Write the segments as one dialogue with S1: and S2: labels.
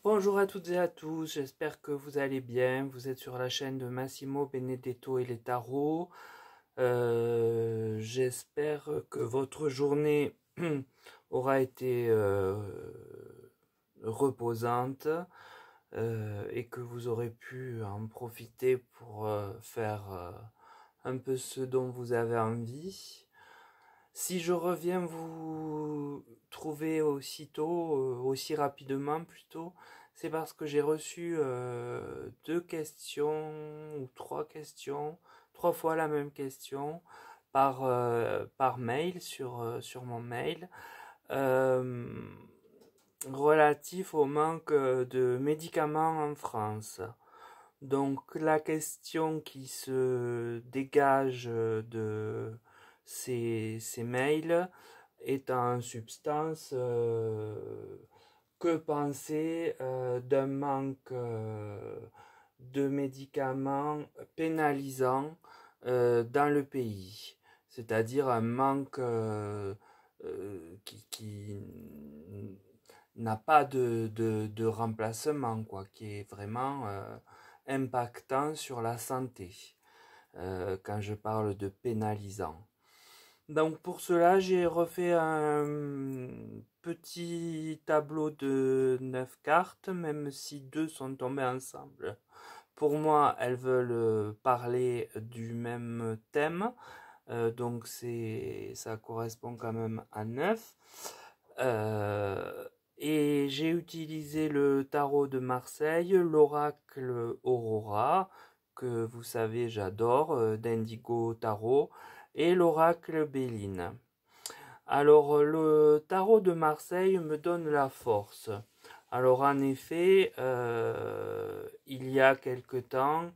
S1: Bonjour à toutes et à tous, j'espère que vous allez bien. Vous êtes sur la chaîne de Massimo Benedetto et les tarots. J'espère que votre journée aura été reposante et que vous aurez pu en profiter pour faire un peu ce dont vous avez envie. Si je reviens vous trouver aussitôt, aussi rapidement plutôt, c'est parce que j'ai reçu deux questions ou trois questions, trois fois la même question par mail sur mon mail euh, relatif au manque de médicaments en France. Donc la question qui se dégage de ces mails est en substance que penser d'un manque de médicaments pénalisants dans le pays, c'est-à-dire un manque qui n'a pas de remplacement, quoi, qui est vraiment impactant sur la santé, quand je parle de pénalisant. Donc pour cela, j'ai refait un petit tableau de 9 cartes, même si deux sont tombées ensemble. Pour moi, elles veulent parler du même thème, donc ça correspond quand même à 9. Et j'ai utilisé le tarot de Marseille, l'oracle Aurora, que vous savez j'adore, d'Indigo Tarot, et l'oracle Béline. Alors le tarot de Marseille me donne la force. Alors en effet, il y a quelque temps,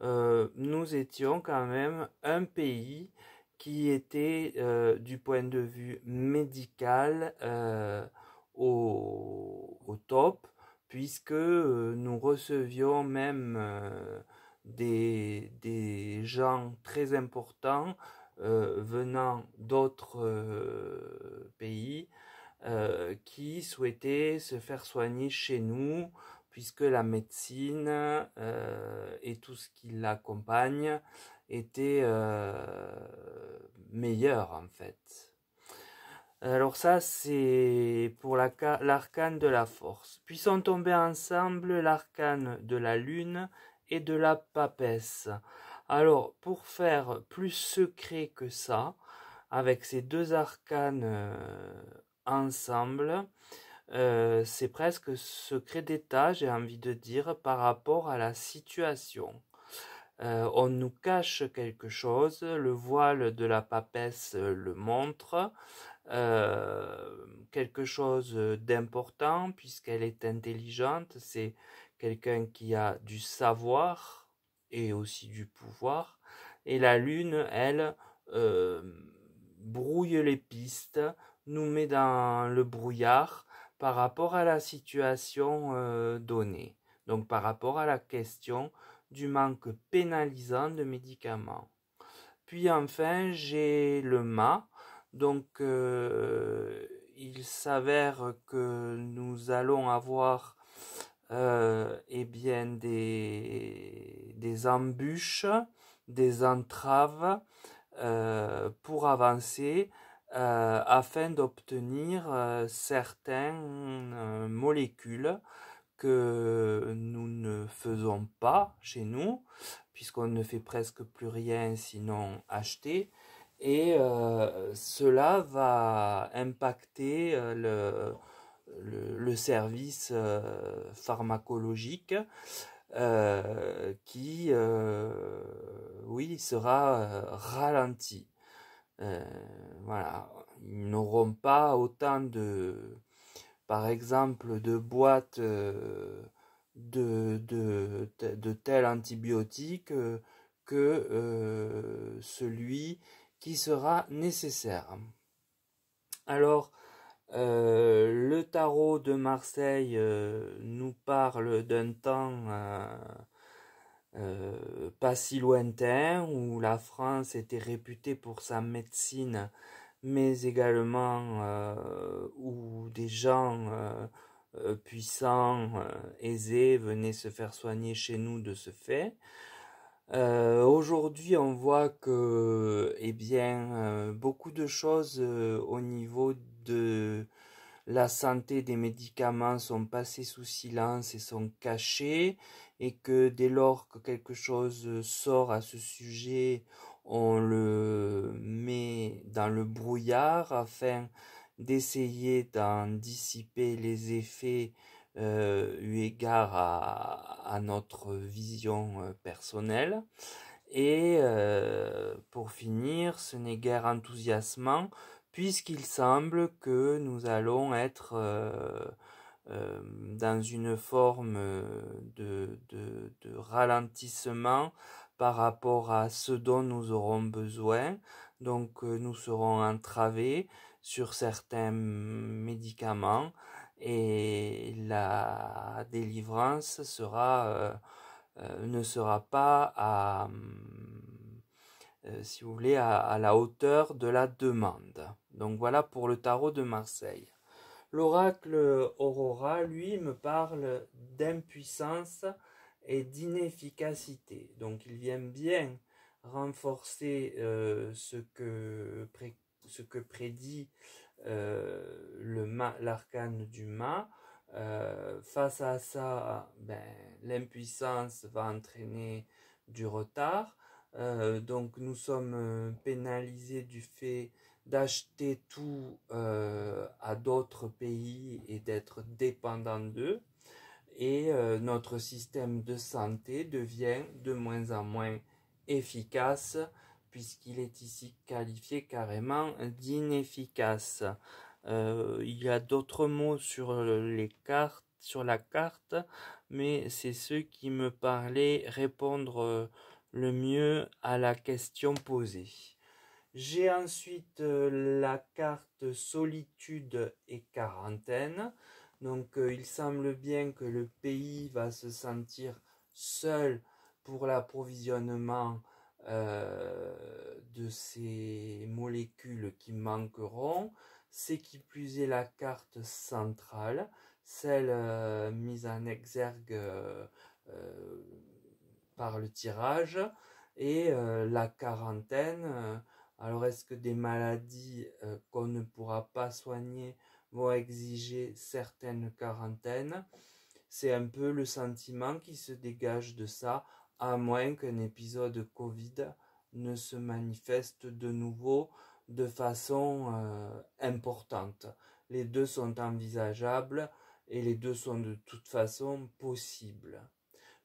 S1: nous étions quand même un pays qui était du point de vue médical au top, puisque nous recevions même des gens très importants venant d'autres pays qui souhaitaient se faire soigner chez nous, puisque la médecine et tout ce qui l'accompagne était meilleur en fait. Alors ça, c'est pour l'arcane de la force. Puis sont tombés ensemble l'arcane de la lune et de la papesse. Alors, pour faire plus secret que ça, avec ces deux arcanes ensemble, c'est presque secret d'état, j'ai envie de dire, par rapport à la situation. On nous cache quelque chose, le voile de la papesse le montre, quelque chose d'important puisqu'elle est intelligente, c'est quelqu'un qui a du savoir et aussi du pouvoir, et la lune, elle, euh, brouille les pistes, nous met dans le brouillard par rapport à la situation donnée, donc par rapport à la question du manque pénalisant de médicaments. Puis enfin, j'ai le mât. Donc, il s'avère que nous allons avoir eh bien des embûches, des entraves pour avancer afin d'obtenir certaines molécules que nous ne faisons pas chez nous, puisqu'on ne fait presque plus rien sinon acheter. Et cela va impacter le service pharmacologique qui, oui, sera ralenti. Voilà, ils n'auront pas autant par exemple, de boîtes de tel antibiotique que celui qui sera nécessaire. Alors, le tarot de Marseille nous parle d'un temps pas si lointain où la France était réputée pour sa médecine, mais également où des gens puissants, aisés, venaient se faire soigner chez nous de ce fait. Aujourd'hui, on voit que, eh bien, beaucoup de choses au niveau de la santé des médicaments sont passées sous silence et sont cachées, et que dès lors que quelque chose sort à ce sujet, on le met dans le brouillard afin d'essayer d'en dissiper les effets eu égard à notre vision personnelle. Et pour finir, ce n'est guère enthousiasmant, puisqu'il semble que nous allons être dans une forme de ralentissement par rapport à ce dont nous aurons besoin. Donc nous serons entravés sur certains médicaments, et la délivrance ne sera pas si vous voulez, à la hauteur de la demande. Donc voilà pour le tarot de Marseille. L'oracle Aurora, lui, me parle d'impuissance et d'inefficacité. Donc il vient bien renforcer ce que prédit l'arcane du mât. Face à ça, l'impuissance va entraîner du retard. Donc nous sommes pénalisés du fait d'acheter tout à d'autres pays et d'être dépendants d'eux. Et notre système de santé devient de moins en moins efficace, puisqu'il est ici qualifié carrément d'inefficace. Il y a d'autres mots sur les cartes, sur la carte, mais c'est ceux qui me parlaient répondre le mieux à la question posée. J'ai ensuite la carte solitude et quarantaine. Donc il semble bien que le pays va se sentir seul pour l'approvisionnement de ces molécules qui manqueront. C'est qui plus est la carte centrale, celle mise en exergue par le tirage, et la quarantaine. Alors est-ce que des maladies qu'on ne pourra pas soigner vont exiger certaines quarantaines? C'est un peu le sentiment qui se dégage de ça, à moins qu'un épisode Covid ne se manifeste de nouveau de façon importante. Les deux sont envisageables et les deux sont de toute façon possibles.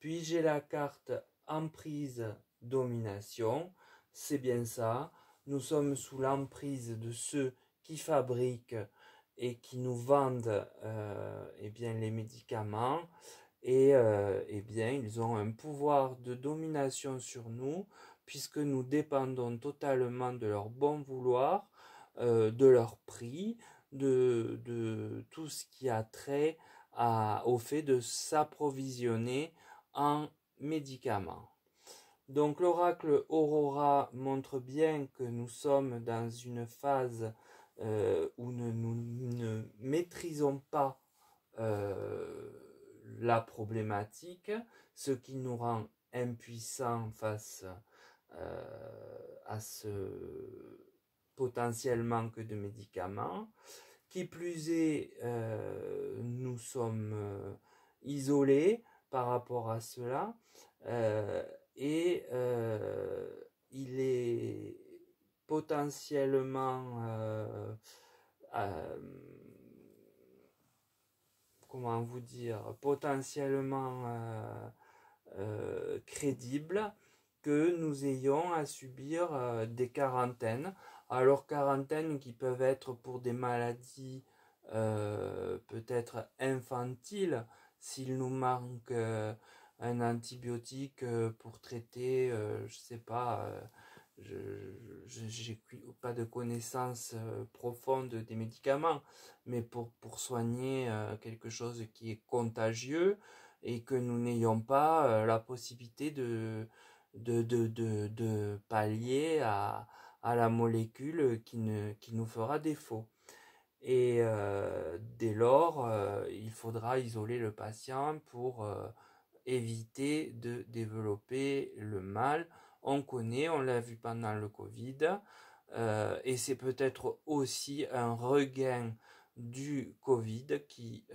S1: Puis j'ai la carte emprise domination. C'est bien ça. Nous sommes sous l'emprise de ceux qui fabriquent et qui nous vendent les médicaments. Et ils ont un pouvoir de domination sur nous, puisque nous dépendons totalement de leur bon vouloir, de leur prix, de tout ce qui a trait au fait de s'approvisionner en médicaments. Donc l'oracle Aurora montre bien que nous sommes dans une phase où nous ne maîtrisons pas la problématique, ce qui nous rend impuissants face à ce potentiellement que de médicaments. Qui plus est, nous sommes isolés par rapport à cela, et il est potentiellement comment vous dire, potentiellement crédible que nous ayons à subir des quarantaines. Alors quarantaines qui peuvent être pour des maladies peut-être infantiles, s'il nous manque un antibiotique pour traiter, je sais pas, j'ai pas de connaissance profonde des médicaments, mais pour soigner quelque chose qui est contagieux, et que nous n'ayons pas la possibilité de pallier à la molécule qui nous fera défaut. Et dès lors, il faudra isoler le patient pour éviter de développer le mal. On connaît, on l'a vu pendant le Covid, et c'est peut-être aussi un regain du Covid qui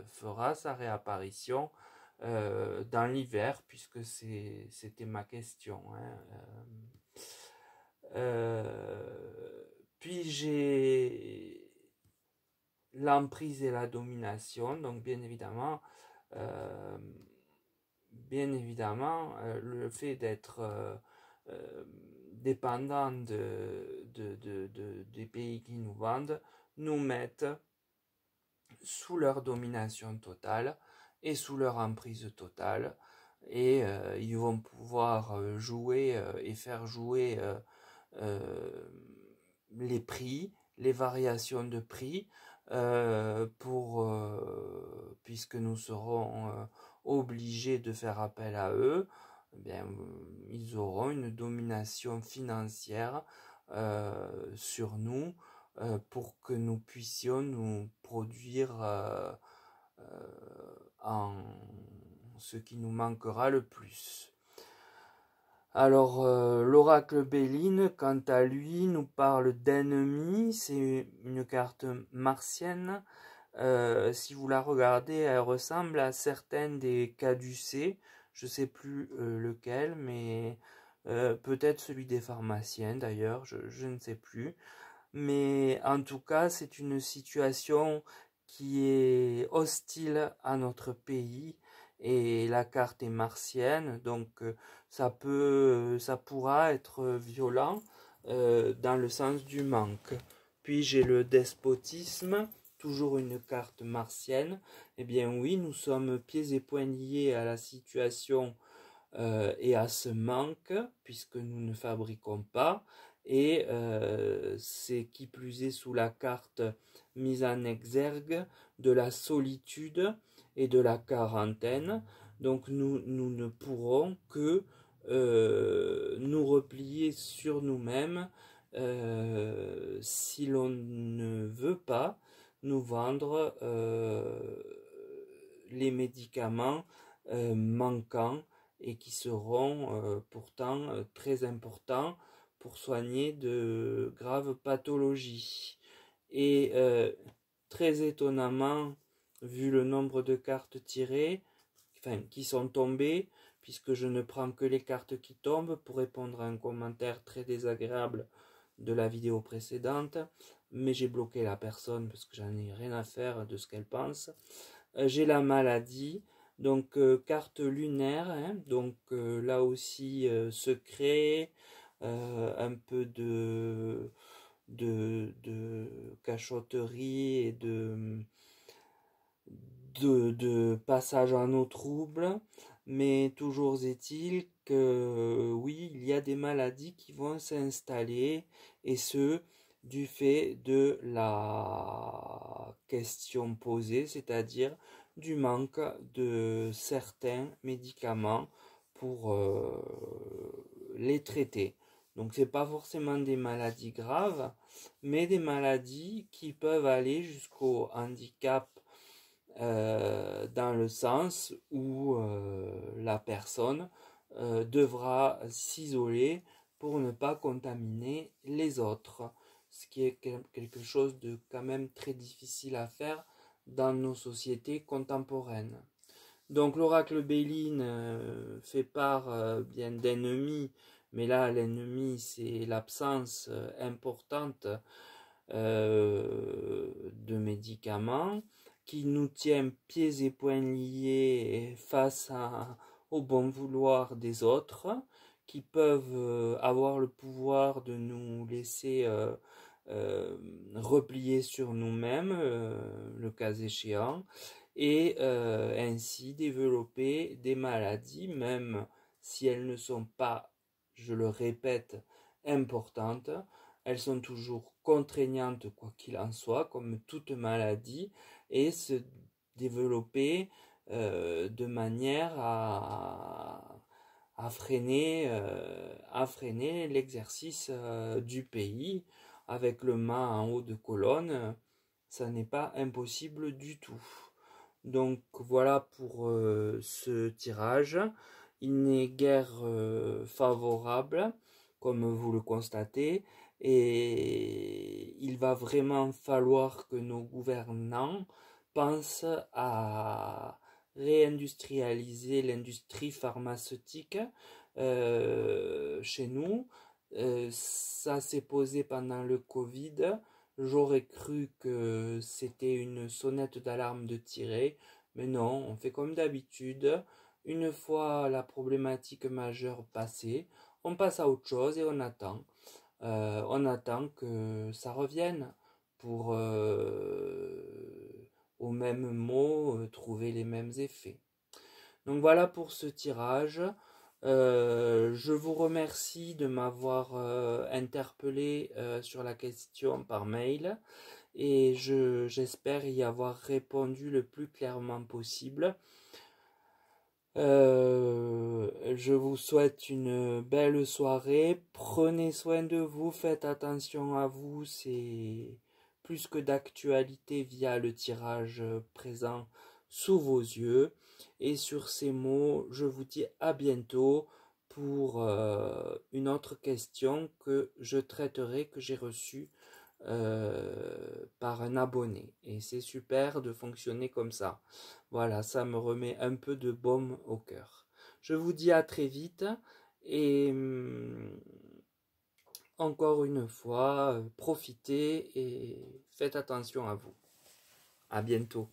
S1: fera sa réapparition dans l'hiver, puisque c'était ma question. Hein. Puis j'ai l'emprise et la domination, donc euh, bien évidemment, le fait d'être dépendant des pays qui nous vendent nous mettent sous leur domination totale et sous leur emprise totale. Et ils vont pouvoir jouer et faire jouer les prix, les variations de prix, puisque nous serons obligés de faire appel à eux. Eh bien, ils auront une domination financière sur nous pour que nous puissions nous produire en ce qui nous manquera le plus. Alors, l'oracle Béline, quant à lui, nous parle d'ennemis. C'est une carte martienne. Si vous la regardez, elle ressemble à certaines des caducées. Je ne sais plus lequel, mais peut-être celui des pharmaciens d'ailleurs, je ne sais plus. Mais en tout cas, c'est une situation qui est hostile à notre pays et la carte est martienne, donc ça pourra être violent dans le sens du manque. Puis j'ai le despotisme, toujours une carte martienne. Eh bien oui, nous sommes pieds et poings liés à la situation et à ce manque, puisque nous ne fabriquons pas. Et c'est qui plus est sous la carte mise en exergue de la solitude et de la quarantaine. Donc nous ne pourrons que nous replier sur nous-mêmes si l'on ne veut pas nous vendre les médicaments manquants et qui seront pourtant très importants pour soigner de graves pathologies. Et très étonnamment, vu le nombre de cartes tirées, enfin qui sont tombées, puisque je ne prends que les cartes qui tombent pour répondre à un commentaire très désagréable de la vidéo précédente, mais j'ai bloqué la personne parce que j'en ai rien à faire de ce qu'elle pense. J'ai la maladie, donc carte lunaire, hein, donc là aussi secret, un peu de cachotterie et de passage en eau trouble, mais toujours est-il que oui, il y a des maladies qui vont s'installer, et ce, du fait de la question posée, c'est-à-dire du manque de certains médicaments pour les traiter. Donc c'est pas forcément des maladies graves, mais des maladies qui peuvent aller jusqu'au handicap dans le sens où la personne devra s'isoler pour ne pas contaminer les autres, ce qui est quelque chose de quand même très difficile à faire dans nos sociétés contemporaines. Donc l'oracle Béline fait part bien d'ennemis, mais là l'ennemi c'est l'absence importante de médicaments qui nous tient pieds et poings liés face au bon vouloir des autres, qui peuvent avoir le pouvoir de nous laisser replier sur nous-mêmes, le cas échéant, et ainsi développer des maladies, même si elles ne sont pas, je le répète, importantes. Elles sont toujours contraignantes, quoi qu'il en soit, comme toute maladie, et se développer de manière à freiner l'exercice du pays, avec le mât en haut de colonne ça n'est pas impossible du tout. Donc voilà pour ce tirage. Il n'est guère favorable, comme vous le constatez, et il va vraiment falloir que nos gouvernants pensent à réindustrialiser l'industrie pharmaceutique chez nous. Ça s'est posé pendant le Covid. J'aurais cru que c'était une sonnette d'alarme de tirer, mais non, on fait comme d'habitude. Une fois la problématique majeure passée, on passe à autre chose et on attend. On attend que ça revienne pour, au même mot, trouver les mêmes effets. Donc voilà pour ce tirage. Je vous remercie de m'avoir interpellé sur la question par mail et j'espère y avoir répondu le plus clairement possible. Je vous souhaite une belle soirée. Prenez soin de vous, faites attention à vous. C'est plus que d'actualité via le tirage présent sous vos yeux. Et sur ces mots, je vous dis à bientôt pour une autre question que je traiterai, que j'ai reçue par un abonné. Et c'est super de fonctionner comme ça. Voilà, ça me remet un peu de baume au cœur. Je vous dis à très vite et encore une fois, profitez et faites attention à vous. À bientôt.